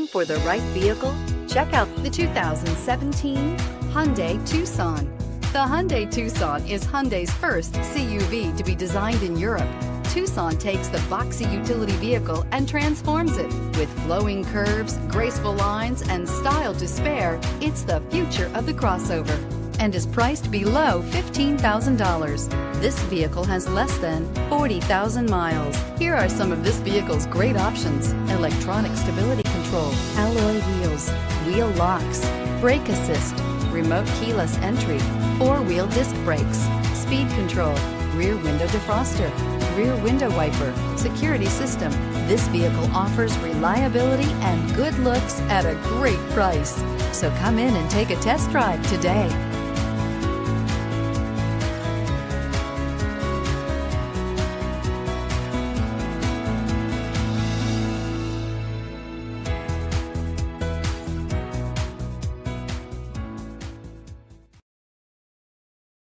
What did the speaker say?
Looking for the right vehicle? Check out the 2017 Hyundai Tucson. The Hyundai Tucson is Hyundai's first CUV to be designed in Europe. Tucson takes the boxy utility vehicle and transforms it. With flowing curves, graceful lines, and style to spare, it's the future of the crossover and is priced below $15,000. This vehicle has less than 40,000 miles. Here are some of this vehicle's great options: electronic stability control, alloy wheels, wheel locks, brake assist, remote keyless entry, four-wheel disc brakes, speed control, rear window defroster, rear window wiper, security system. This vehicle offers reliability and good looks at a great price. So come in and take a test drive today.